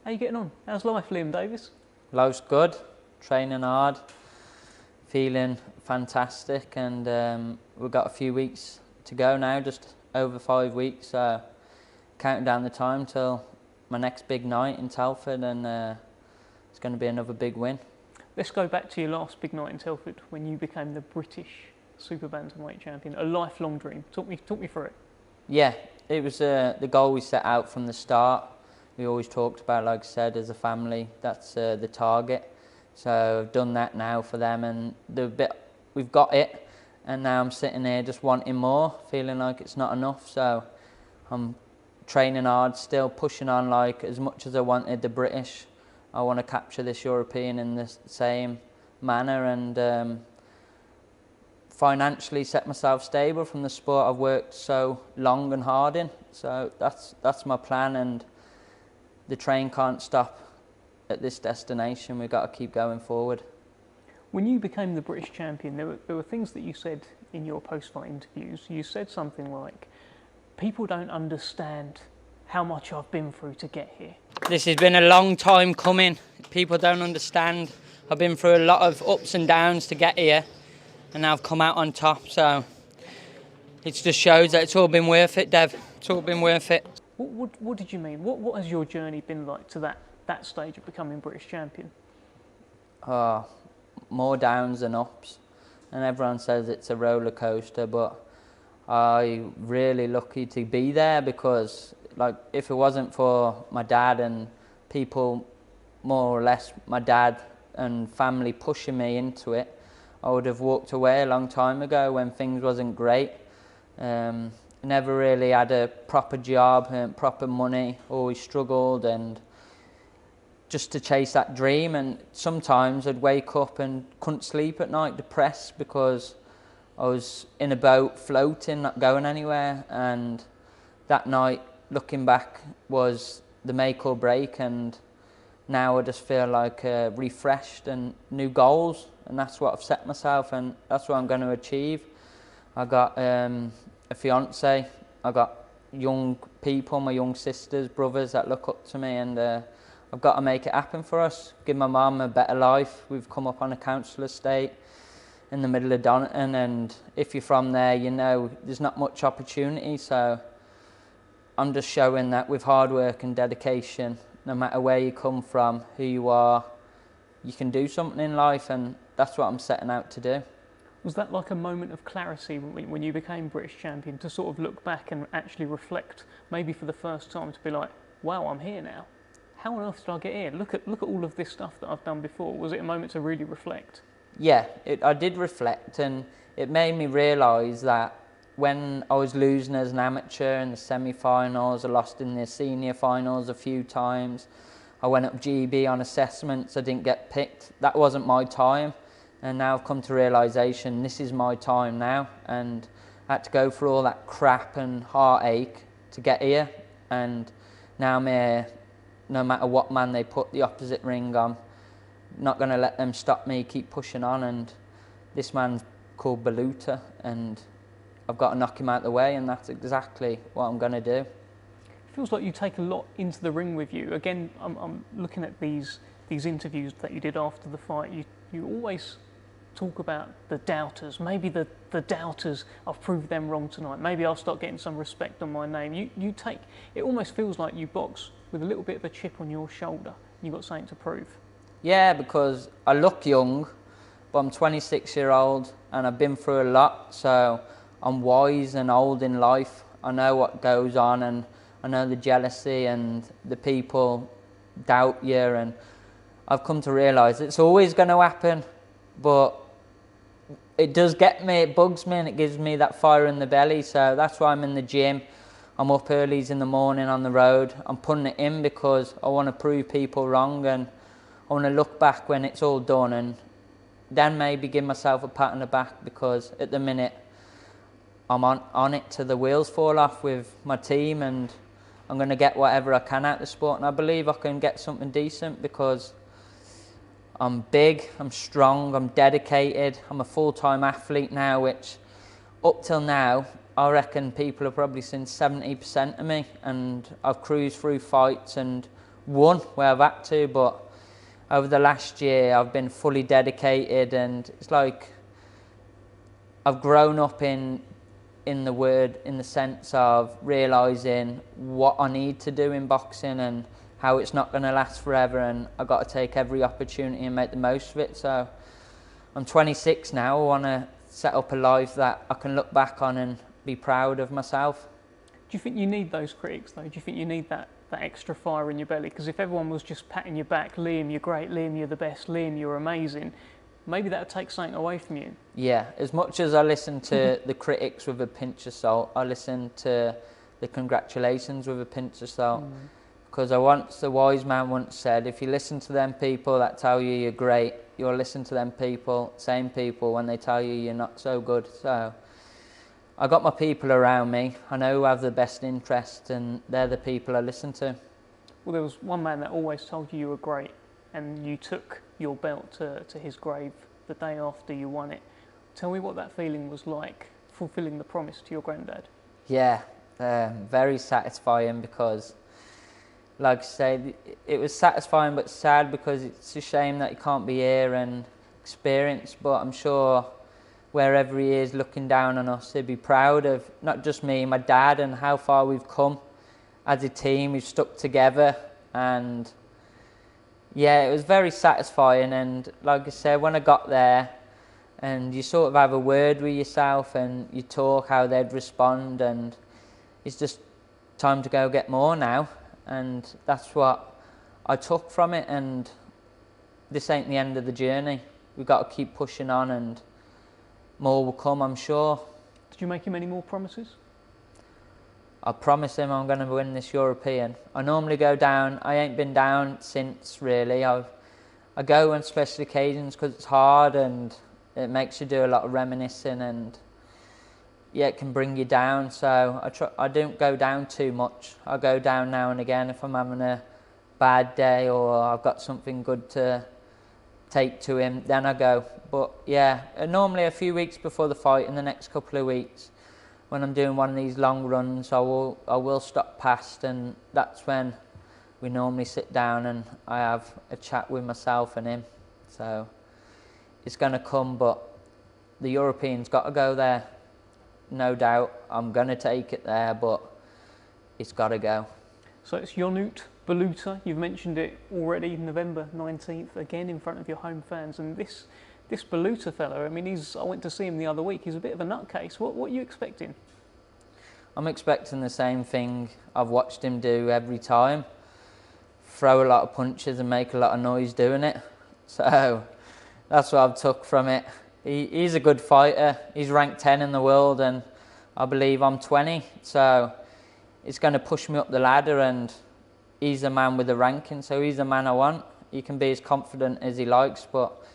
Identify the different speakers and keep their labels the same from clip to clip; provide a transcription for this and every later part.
Speaker 1: How you getting on? How's life, Liam Davies?
Speaker 2: Life's good, training hard, feeling fantastic, and we've got a few weeks to go now, just over 5 weeks, so counting down the time till my next big night in Telford, and it's going to be another big win.
Speaker 1: Let's go back to your last big night in Telford when you became the British Super Bantamweight champion, a lifelong dream. Talk me through it.
Speaker 2: Yeah, it was the goal we set out from the start. We always talked about, like I said, as a family, that's the target. So I've done that now for them, and we've got it, and now I'm sitting here just wanting more, feeling like it's not enough. So I'm training hard, still pushing on, like as much as I wanted the British, I want to capture this European in the same manner, and financially set myself stable from the sport I've worked so long and hard in. So that's my plan, and the train can't stop at this destination. We've got to keep going forward.
Speaker 1: When you became the British champion, there were things that you said in your post-fight interviews. You said something like, people don't understand how much I've been through to get here.
Speaker 2: This has been a long time coming. People don't understand. I've been through a lot of ups and downs to get here, and now I've come out on top. So it just shows that it's all been worth it, Dev. It's all been worth it.
Speaker 1: What did you mean? What has your journey been like to that stage of becoming British champion?
Speaker 2: More downs than ups, and everyone says it's a roller coaster, but I'm really lucky to be there, because like if it wasn't for my dad and people, more or less my dad and family pushing me into it, I would have walked away a long time ago when things wasn't great. Never really had a proper job and proper money, always struggled, and just to chase that dream. And sometimes I'd wake up and couldn't sleep at night, depressed, because I was in a boat floating, not going anywhere. And that night, looking back, was the make or break, and now I just feel like refreshed and new goals, and that's what I've set myself, and that's what I'm going to achieve. I got a fiance, I got young people, my young sisters, brothers that look up to me, and I've got to make it happen for us, give my mum a better life. We've come up on a council estate in the middle of Donington, and if you're from there, you know there's not much opportunity, so I'm just showing that with hard work and dedication, no matter where you come from, who you are, you can do something in life, and that's what I'm setting out to do.
Speaker 1: Was that like a moment of clarity when you became British champion, to sort of look back and actually reflect, maybe for the first time, to be like, wow, I'm here now. How on earth did I get here? Look at all of this stuff that I've done before. Was it a moment to really reflect?
Speaker 2: Yeah, I did reflect, and it made me realise that when I was losing as an amateur in the semi-finals, I lost in the senior finals a few times. I went up GB on assessments, I didn't get picked. That wasn't my time. And now I've come to realisation, this is my time now, and I had to go through all that crap and heartache to get here, and now I'm here. No matter what man they put the opposite ring on, not going to let them stop me, keep pushing on. And this man's called Baluta, and I've got to knock him out of the way, and that's exactly what I'm going to do.
Speaker 1: It feels like you take a lot into the ring with you. Again, I'm looking at these interviews that you did after the fight. You always talk about the doubters. Maybe the doubters, I've proved them wrong tonight. Maybe I'll start getting some respect on my name. You take, it almost feels like you box with a little bit of a chip on your shoulder. You've got something to prove.
Speaker 2: Yeah, because I look young, but I'm 26-year-old, and I've been through a lot, so I'm wise and old in life. I know what goes on, and I know the jealousy and the people doubt you, and I've come to realise it's always going to happen, but it does get me, it bugs me, and it gives me that fire in the belly. So that's why I'm in the gym. I'm up early in the morning on the road. I'm putting it in because I want to prove people wrong, and I want to look back when it's all done, and then maybe give myself a pat on the back, because at the minute I'm on it till the wheels fall off with my team, and I'm going to get whatever I can out of the sport, and I believe I can get something decent, because I'm big, I'm strong, I'm dedicated, I'm a full-time athlete now, which up till now, I reckon people have probably seen 70% of me, and I've cruised through fights and won where I've had to, but over the last year I've been fully dedicated, and it's like I've grown up in the sense of realising what I need to do in boxing and how it's not going to last forever, and I've got to take every opportunity and make the most of it. So I'm 26 now. I want to set up a life that I can look back on and be proud of myself.
Speaker 1: Do you think you need those critics though? Do you think you need that extra fire in your belly? Because if everyone was just patting your back, Liam, you're great, Liam, you're the best, Liam, you're amazing, maybe that would take something away from you.
Speaker 2: Yeah, as much as I listen to the critics with a pinch of salt, I listen to the congratulations with a pinch of salt. Because the wise man once said, if you listen to them people that tell you you're great, you'll listen to them same people when they tell you you're not so good. So I got my people around me. I know who have the best interest, and they're the people I listen to.
Speaker 1: Well, there was one man that always told you were great, and you took your belt to his grave the day after you won it. Tell me what that feeling was like, fulfilling the promise to your granddad.
Speaker 2: Yeah, very satisfying, because like I say, it was satisfying but sad, because it's a shame that he can't be here and experience, but I'm sure wherever he is looking down on us, he'd be proud of not just me, my dad, and how far we've come as a team. We've stuck together, and yeah, it was very satisfying. And like I said, when I got there and you sort of have a word with yourself and you talk how they'd respond, and it's just time to go get more now. And that's what I took from it, and this ain't the end of the journey. We've got to keep pushing on, and more will come, I'm sure.
Speaker 1: Did you make him any more promises?
Speaker 2: I promise him I'm going to win this European. I normally go down. I ain't been down since, really. I go on special occasions because it's hard and it makes you do a lot of reminiscing, and yeah, it can bring you down. So I don't go down too much. I go down now and again if I'm having a bad day or I've got something good to take to him, then I go. But yeah, normally a few weeks before the fight, in the next couple of weeks, when I'm doing one of these long runs, I will stop past, and that's when we normally sit down and I have a chat with myself and him. So it's going to come, but the European's got to go there. No doubt, I'm going to take it there, but it's got to go.
Speaker 1: So it's Ionut Baluta. You've mentioned it already, November 19th, again in front of your home fans. And this Baluta fellow, I mean, I went to see him the other week. He's a bit of a nutcase. What are you expecting?
Speaker 2: I'm expecting the same thing I've watched him do every time. Throw a lot of punches and make a lot of noise doing it. So that's what I've took from it. He's a good fighter. He's ranked 10 in the world, and I believe I'm 20. So it's going to push me up the ladder, and he's a man with a ranking, so he's the man I want. He can be as confident as he likes, but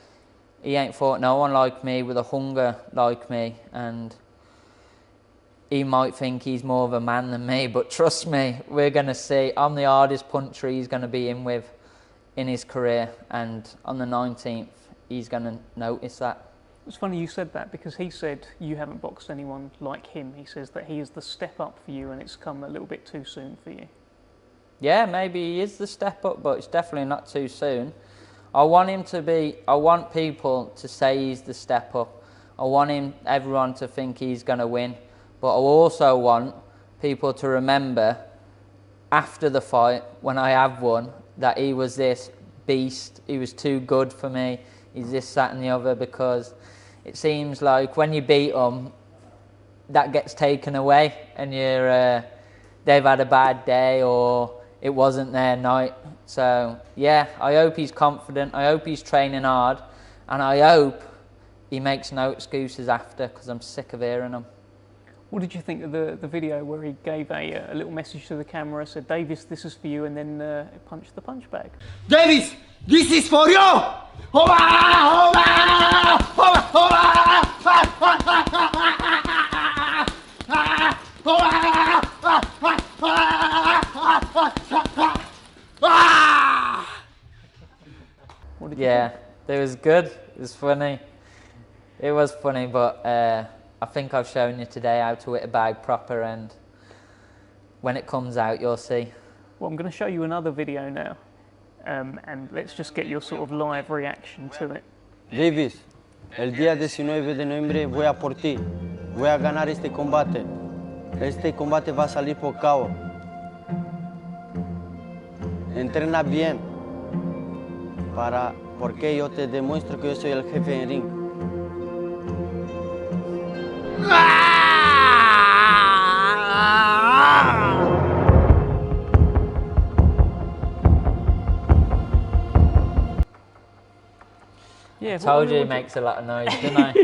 Speaker 2: he ain't fought no one like me with a hunger like me, and he might think he's more of a man than me, but trust me, we're going to see. I'm the hardest puncher he's going to be in with in his career, and on the 19th, he's going to notice that.
Speaker 1: It's funny you said that, because he said you haven't boxed anyone like him. He says that he is the step up for you and it's come a little bit too soon for you.
Speaker 2: Yeah, maybe he is the step up, but it's definitely not too soon. I want people to say he's the step up. I want everyone to think he's going to win. But I also want people to remember after the fight, when I have won, that he was this beast. He was too good for me. He's this, that and the other, because it seems like when you beat them, that gets taken away and they've had a bad day or it wasn't their night. So yeah, I hope he's confident. I hope he's training hard, and I hope he makes no excuses after, because I'm sick of hearing them.
Speaker 1: What did you think of the video where he gave a little message to the camera, said, "Davies, this is for you," and then punched the punch bag?
Speaker 3: Davies, this is for you!
Speaker 2: Yeah, it was good. It was funny. It was funny, but I think I've shown you today how to hit a bag proper, and when it comes out, you'll see.
Speaker 1: Well, I'm going to show you another video now, and let's just get your sort of live reaction to it.
Speaker 3: Davies, el día 19 de noviembre voy a por ti. Voy a ganar este combate. Este combate va a salir por KO. Entrena bien, porque yo te demuestro que yo soy el jefe en ring.
Speaker 1: Yeah,
Speaker 2: Told you he makes a lot of noise, didn't I?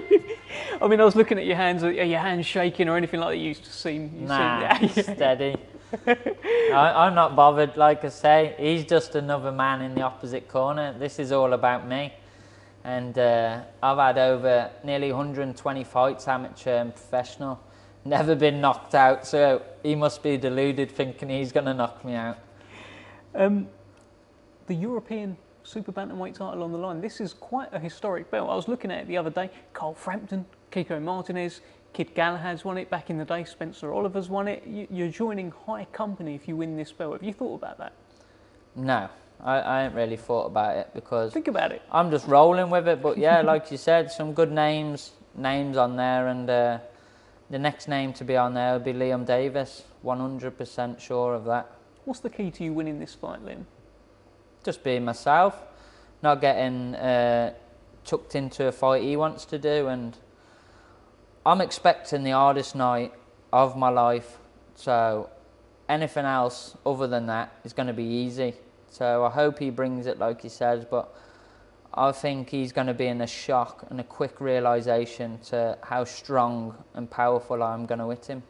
Speaker 1: I mean, I was looking at your hands. Are your hands shaking or anything like that? You used to seem.
Speaker 2: Nah, steady. I'm not bothered. Like I say, he's just another man in the opposite corner. This is all about me. And I've had over nearly 120 fights, amateur and professional. Never been knocked out, so he must be deluded thinking he's going to knock me out.
Speaker 1: The European Super Bantamweight title on the line. This is quite a historic belt. I was looking at it the other day. Cole Frampton, Kiko Martinez, Kid Galahad's won it back in the day. Spencer Oliver's won it. You're joining high company if you win this belt. Have you thought about that?
Speaker 2: No, I ain't really thought about it because...
Speaker 1: Think about it.
Speaker 2: I'm just rolling with it. But yeah, like you said, some good names on there. And the next name to be on there would be Liam Davies. 100% sure of that.
Speaker 1: What's the key to you winning this fight, Liam?
Speaker 2: Just being myself, not getting tucked into a fight he wants to do, and I'm expecting the hardest night of my life, so anything else other than that is going to be easy. So I hope he brings it like he says, but I think he's going to be in a shock and a quick realisation to how strong and powerful I'm going to hit him.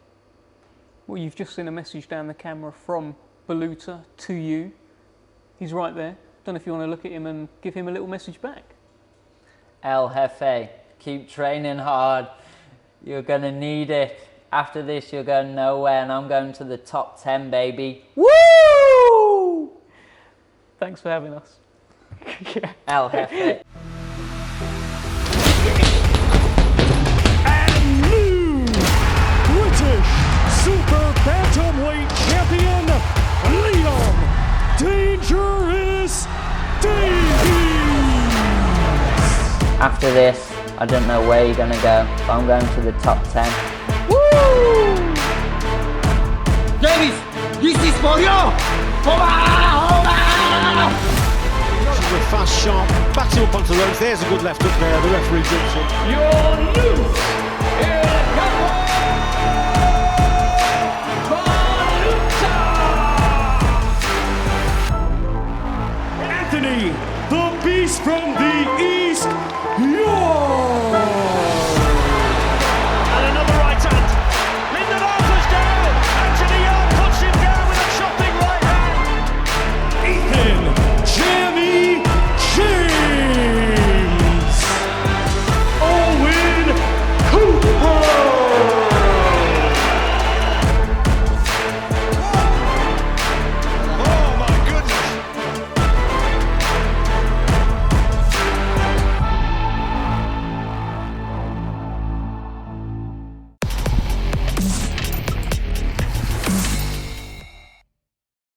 Speaker 1: Well, you've just seen a message down the camera from Baluta to you. He's right there. Don't know if you want to look at him and give him a little message back.
Speaker 2: El Jefe, keep training hard. You're going to need it. After this, you're going nowhere, and I'm going to the top 10, baby.
Speaker 1: Woo! Thanks for having us. Yeah.
Speaker 2: El Jefe.
Speaker 4: And new British Super Bantamweight champion, Liam Dangerous Davies!
Speaker 2: After this, I don't know where you're going to go, but I'm going to the top 10.
Speaker 3: Woo! Davies, this is for you!
Speaker 4: With fast, sharp, batting up onto the ropes. There's a good left up there. The referee jumps in.
Speaker 5: You're loose!
Speaker 4: Anthony, the Beast from the